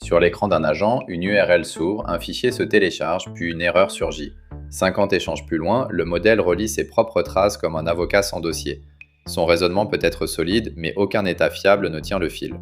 Sur l'écran d'un agent, une URL s'ouvre, un fichier se télécharge, puis une erreur surgit. 50 échanges plus loin, le modèle relie ses propres traces comme un avocat sans dossier. Son raisonnement peut être solide, mais aucun état fiable ne tient le fil.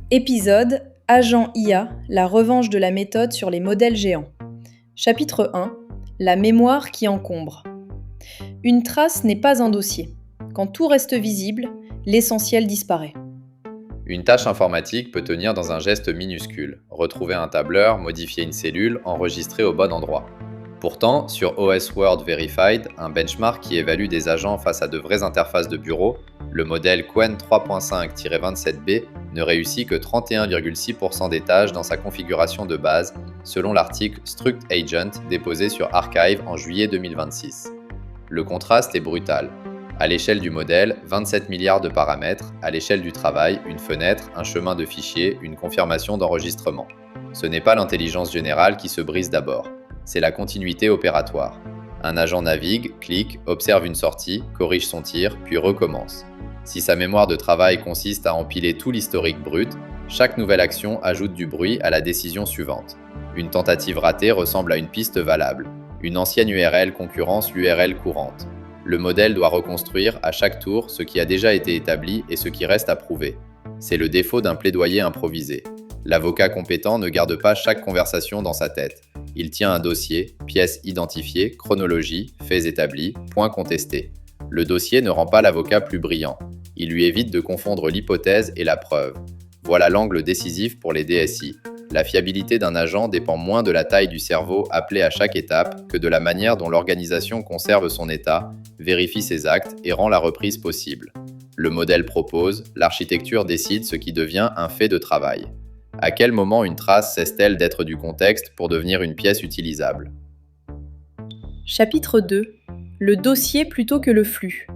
Épisode Agent IA, la revanche de la méthode sur les modèles géants. Chapitre 1 La mémoire qui encombre. Une trace n'est pas un dossier. Quand tout reste visible, l'essentiel disparaît. Une tâche informatique peut tenir dans un geste minuscule, retrouver un tableur, modifier une cellule, enregistrer au bon endroit. Pourtant, sur OS Word Verified, un benchmark qui évalue des agents face à de vraies interfaces de bureau, le modèle Qwen 3.5-27b ne réussit que 31,6% des tâches dans sa configuration de base, selon l'article Struct Agent déposé sur Archive en juillet 2026. Le contraste est brutal. À l'échelle du modèle, 27 milliards de paramètres, à l'échelle du travail, une fenêtre, un chemin de fichier, une confirmation d'enregistrement. Ce n'est pas l'intelligence générale qui se brise d'abord, c'est la continuité opératoire. Un agent navigue, clique, observe une sortie, corrige son tir, puis recommence. Si sa mémoire de travail consiste à empiler tout l'historique brut, chaque nouvelle action ajoute du bruit à la décision suivante. Une tentative ratée ressemble à une piste valable. Une ancienne URL concurrence l'URL courante. Le modèle doit reconstruire à chaque tour ce qui a déjà été établi et ce qui reste à prouver. C'est le défaut d'un plaidoyer improvisé. L'avocat compétent ne garde pas chaque conversation dans sa tête. Il tient un dossier, pièces identifiées, chronologie, faits établis, points contestés. Le dossier ne rend pas l'avocat plus brillant. Il lui évite de confondre l'hypothèse et la preuve. Voilà l'angle décisif pour les DSI. La fiabilité d'un agent dépend moins de la taille du cerveau appelé à chaque étape que de la manière dont l'organisation conserve son état, vérifie ses actes et rend la reprise possible. Le modèle propose, l'architecture décide ce qui devient un fait de travail. À quel moment une trace cesse-t-elle d'être du contexte pour devenir une pièce utilisable ? Chapitre 2 Le dossier plutôt que le flux.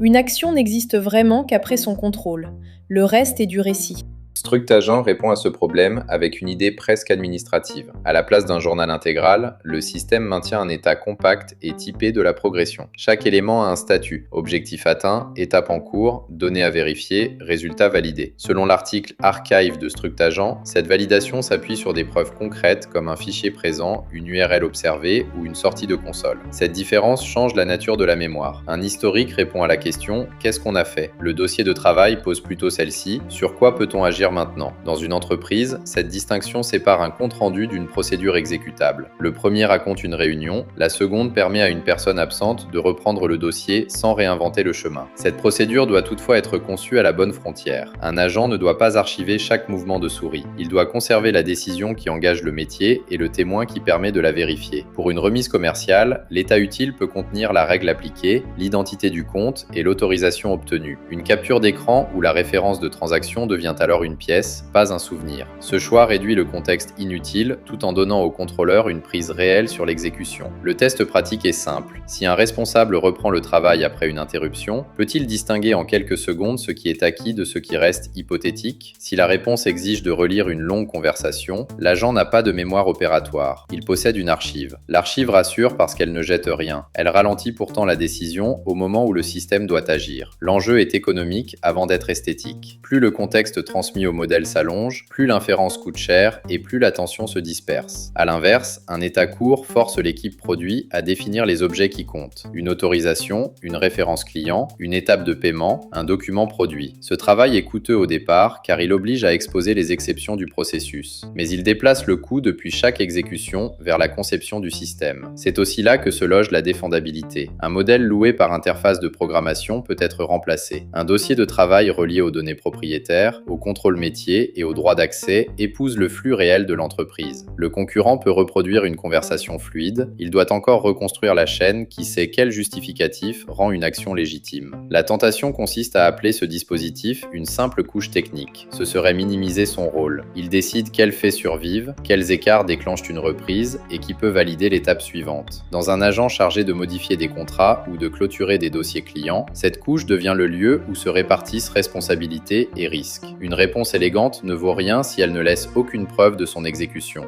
Une action n'existe vraiment qu'après son contrôle. Le reste est du récit. Struct Agent répond à ce problème avec une idée presque administrative. À la place d'un journal intégral, le système maintient un état compact et typé de la progression. Chaque élément a un statut, objectif atteint, étape en cours, données à vérifier, résultat validé. Selon l'article Archive de Struct Agent, cette validation s'appuie sur des preuves concrètes comme un fichier présent, une URL observée ou une sortie de console. Cette différence change la nature de la mémoire. Un historique répond à la question « Qu'est-ce qu'on a fait ?» Le dossier de travail pose plutôt celle-ci « Sur quoi peut-on agir maintenant ?» Dans une entreprise, cette distinction sépare un compte-rendu d'une procédure exécutable. Le premier raconte une réunion, la seconde permet à une personne absente de reprendre le dossier sans réinventer le chemin. Cette procédure doit toutefois être conçue à la bonne frontière. Un agent ne doit pas archiver chaque mouvement de souris. Il doit conserver la décision qui engage le métier et le témoin qui permet de la vérifier. Pour une remise commerciale, l'état utile peut contenir la règle appliquée, l'identité du compte et l'autorisation obtenue. Une capture d'écran ou la référence de transaction devient alors une pièce, pas un souvenir. Ce choix réduit le contexte inutile tout en donnant au contrôleur une prise réelle sur l'exécution. Le test pratique est simple. Si un responsable reprend le travail après une interruption, peut-il distinguer en quelques secondes ce qui est acquis de ce qui reste hypothétique ? Si la réponse exige de relire une longue conversation, l'agent n'a pas de mémoire opératoire. Il possède une archive. L'archive rassure parce qu'elle ne jette rien. Elle ralentit pourtant la décision au moment où le système doit agir. L'enjeu est économique avant d'être esthétique. Plus le contexte transmis au modèle s'allonge, plus l'inférence coûte cher et plus l'attention se disperse. A l'inverse, un état court force l'équipe produit à définir les objets qui comptent. Une autorisation, une référence client, une étape de paiement, un document produit. Ce travail est coûteux au départ car il oblige à exposer les exceptions du processus. Mais il déplace le coût depuis chaque exécution vers la conception du système. C'est aussi là que se loge la défendabilité. Un modèle loué par interface de programmation peut être remplacé. Un dossier de travail relié aux données propriétaires, au contrôle métier et au droit d'accès épouse le flux réel de l'entreprise. Le concurrent peut reproduire une conversation fluide, il doit encore reconstruire la chaîne qui sait quel justificatif rend une action légitime. La tentation consiste à appeler ce dispositif une simple couche technique. Ce serait minimiser son rôle. Il décide quels faits survivent, quels écarts déclenchent une reprise et qui peut valider l'étape suivante. Dans un agent chargé de modifier des contrats ou de clôturer des dossiers clients, cette couche devient le lieu où se répartissent responsabilités et risques. Une réponse élégante ne vaut rien si elle ne laisse aucune preuve de son exécution.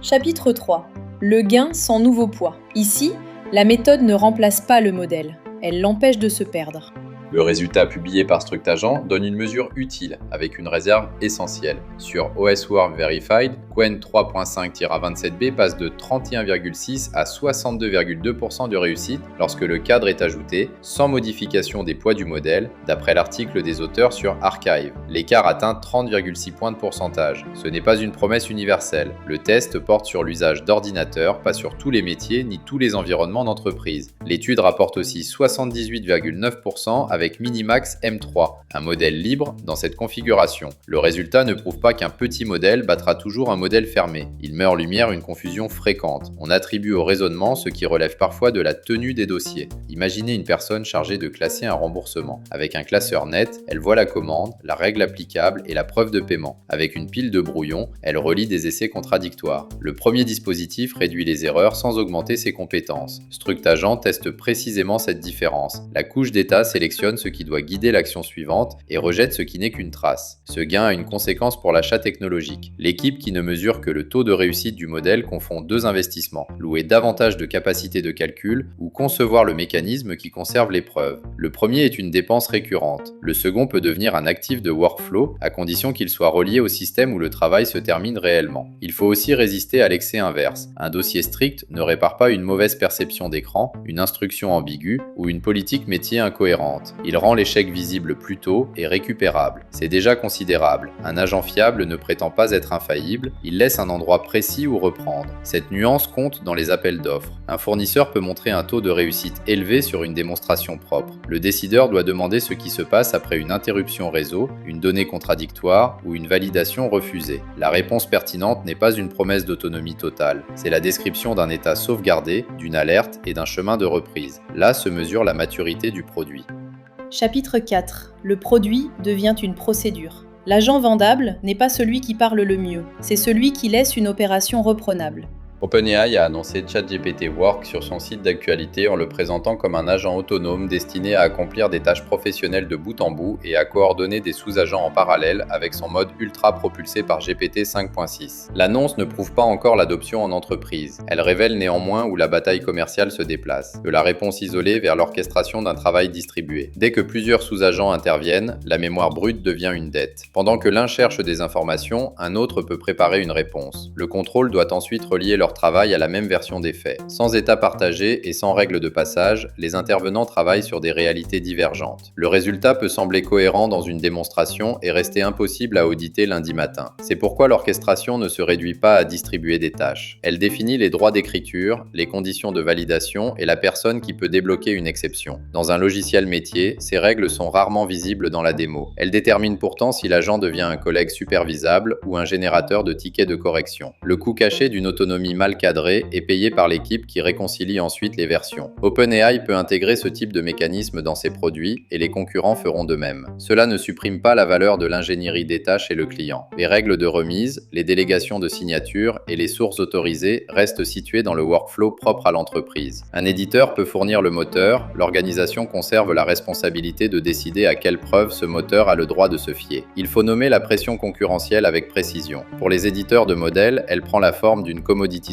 Chapitre 3 Le gain sans nouveau poids. Ici, la méthode ne remplace pas le modèle, elle l'empêche de se perdre. Le résultat publié par Structagent donne une mesure utile avec une réserve essentielle. Sur OS Work Verified, Qwen 3.5-27b passe de 31,6 à 62,2% de réussite lorsque le cadre est ajouté, sans modification des poids du modèle, d'après l'article des auteurs sur Archive. L'écart atteint 30,6 points de pourcentage. Ce n'est pas une promesse universelle. Le test porte sur l'usage d'ordinateurs, pas sur tous les métiers ni tous les environnements d'entreprise. L'étude rapporte aussi 78,9% avec Minimax M3, un modèle libre dans cette configuration. Le résultat ne prouve pas qu'un petit modèle battra toujours un modèle fermé. Il met en lumière une confusion fréquente. On attribue au raisonnement ce qui relève parfois de la tenue des dossiers. Imaginez une personne chargée de classer un remboursement. Avec un classeur net, elle voit la commande, la règle applicable et la preuve de paiement. Avec une pile de brouillons, elle relie des essais contradictoires. Le premier dispositif réduit les erreurs sans augmenter ses compétences. Structagent teste précisément cette différence. La couche d'état sélectionne ce qui doit guider l'action suivante et rejette ce qui n'est qu'une trace. Ce gain a une conséquence pour l'achat technologique. L'équipe qui ne mesure que le taux de réussite du modèle confond deux investissements, louer davantage de capacité de calcul ou concevoir le mécanisme qui conserve les preuves. Le premier est une dépense récurrente. Le second peut devenir un actif de workflow à condition qu'il soit relié au système où le travail se termine réellement. Il faut aussi résister à l'excès inverse. Un dossier strict ne répare pas une mauvaise perception d'écran, une instruction ambiguë ou une politique métier incohérente. Il rend l'échec visible plus tôt et récupérable. C'est déjà considérable. Un agent fiable ne prétend pas être infaillible, il laisse un endroit précis où reprendre. Cette nuance compte dans les appels d'offres. Un fournisseur peut montrer un taux de réussite élevé sur une démonstration propre. Le décideur doit demander ce qui se passe après une interruption réseau, une donnée contradictoire ou une validation refusée. La réponse pertinente n'est pas une promesse d'autonomie totale. C'est la description d'un état sauvegardé, d'une alerte et d'un chemin de reprise. Là se mesure la maturité du produit. Chapitre 4. Le produit devient une procédure. L'agent vendable n'est pas celui qui parle le mieux, c'est celui qui laisse une opération reprenable. OpenAI a annoncé ChatGPT Work sur son site d'actualité en le présentant comme un agent autonome destiné à accomplir des tâches professionnelles de bout en bout et à coordonner des sous-agents en parallèle avec son mode ultra propulsé par GPT 5.6. L'annonce ne prouve pas encore l'adoption en entreprise. Elle révèle néanmoins où la bataille commerciale se déplace, de la réponse isolée vers l'orchestration d'un travail distribué. Dès que plusieurs sous-agents interviennent, la mémoire brute devient une dette. Pendant que l'un cherche des informations, un autre peut préparer une réponse. Le contrôle doit ensuite relier leur travail à la même version des faits. Sans état partagé et sans règle de passage, les intervenants travaillent sur des réalités divergentes. Le résultat peut sembler cohérent dans une démonstration et rester impossible à auditer lundi matin. C'est pourquoi l'orchestration ne se réduit pas à distribuer des tâches. Elle définit les droits d'écriture, les conditions de validation et la personne qui peut débloquer une exception. Dans un logiciel métier, ces règles sont rarement visibles dans la démo. Elles déterminent pourtant si l'agent devient un collègue supervisable ou un générateur de tickets de correction. Le coût caché d'une autonomie mal cadrée est payé par l'équipe qui réconcilie ensuite les versions. OpenAI peut intégrer ce type de mécanisme dans ses produits et les concurrents feront de même. Cela ne supprime pas la valeur de l'ingénierie d'état chez le client. Les règles de remise, les délégations de signature et les sources autorisées restent situées dans le workflow propre à l'entreprise. Un éditeur peut fournir le moteur, l'organisation conserve la responsabilité de décider à quelle preuve ce moteur a le droit de se fier. Il faut nommer la pression concurrentielle avec précision. Pour les éditeurs de modèles, elle prend la forme d'une commoditisation.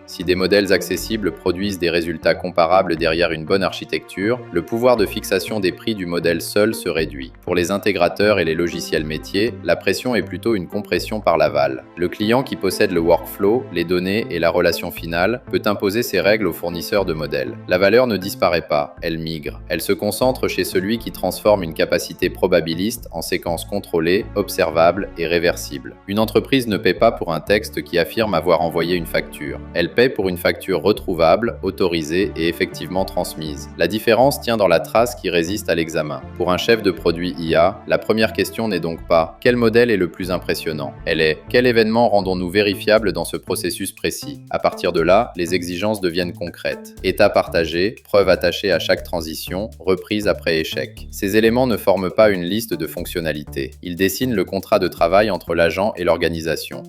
Si des modèles accessibles produisent des résultats comparables derrière une bonne architecture, le pouvoir de fixation des prix du modèle seul se réduit. Pour les intégrateurs et les logiciels métiers, la pression est plutôt une compression par l'aval. Le client qui possède le workflow, les données et la relation finale peut imposer ses règles aux fournisseurs de modèles. La valeur ne disparaît pas, elle migre. Elle se concentre chez celui qui transforme une capacité probabiliste en séquence contrôlée, observable et réversible. Une entreprise ne paie pas pour un texte qui affirme avoir envoyé une facture. Elle paie pour une facture retrouvable, autorisée et effectivement transmise. La différence tient dans la trace qui résiste à l'examen. Pour un chef de produit IA, la première question n'est donc pas « Quel modèle est le plus impressionnant ?» Elle est « Quel événement rendons-nous vérifiable dans ce processus précis ?» À partir de là, les exigences deviennent concrètes. État partagé, preuve attachée à chaque transition, reprise après échec. Ces éléments ne forment pas une liste de fonctionnalités. Ils dessinent le contrat de travail entre l'agent et l'organisation.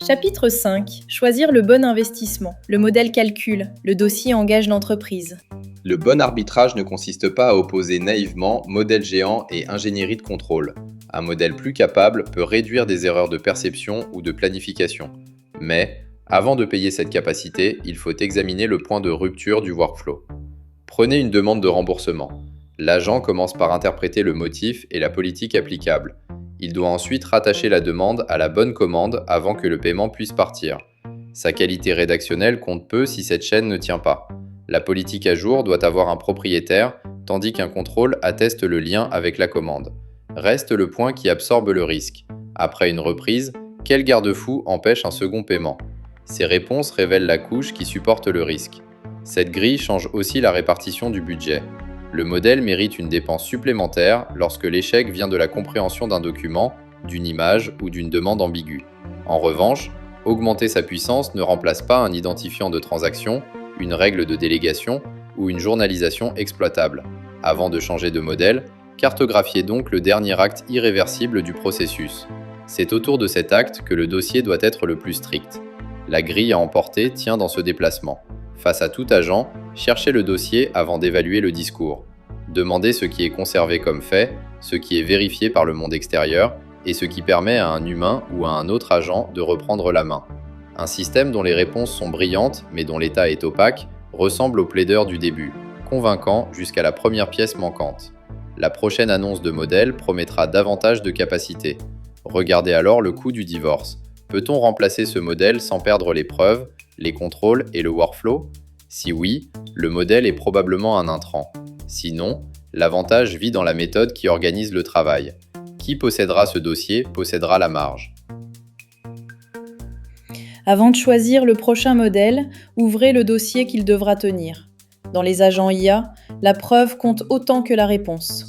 Chapitre 5. Choisir le bon investissement. Le modèle calcule. Le dossier engage l'entreprise. Le bon arbitrage ne consiste pas à opposer naïvement modèle géant et ingénierie de contrôle. Un modèle plus capable peut réduire des erreurs de perception ou de planification. Mais, avant de payer cette capacité, il faut examiner le point de rupture du workflow. Prenez une demande de remboursement. L'agent commence par interpréter le motif et la politique applicable. Il doit ensuite rattacher la demande à la bonne commande avant que le paiement puisse partir. Sa qualité rédactionnelle compte peu si cette chaîne ne tient pas. La politique à jour doit avoir un propriétaire, tandis qu'un contrôle atteste le lien avec la commande. Reste le point qui absorbe le risque. Après une reprise, quel garde-fou empêche un second paiement? Ces réponses révèlent la couche qui supporte le risque. Cette grille change aussi la répartition du budget. Le modèle mérite une dépense supplémentaire lorsque l'échec vient de la compréhension d'un document, d'une image ou d'une demande ambiguë. En revanche, augmenter sa puissance ne remplace pas un identifiant de transaction, une règle de délégation ou une journalisation exploitable. Avant de changer de modèle, cartographiez donc le dernier acte irréversible du processus. C'est autour de cet acte que le dossier doit être le plus strict. La grille à emporter tient dans ce déplacement. Face à tout agent, cherchez le dossier avant d'évaluer le discours. Demandez ce qui est conservé comme fait, ce qui est vérifié par le monde extérieur et ce qui permet à un humain ou à un autre agent de reprendre la main. Un système dont les réponses sont brillantes mais dont l'état est opaque ressemble au plaideur du début, convaincant jusqu'à la première pièce manquante. La prochaine annonce de modèle promettra davantage de capacité. Regardez alors le coût du divorce. Peut-on remplacer ce modèle sans perdre les preuves, les contrôles et le workflow? Si oui, le modèle est probablement un intrant. Sinon, l'avantage vit dans la méthode qui organise le travail. Qui possédera ce dossier possédera la marge. Avant de choisir le prochain modèle, ouvrez le dossier qu'il devra tenir. Dans les agents IA, la preuve compte autant que la réponse.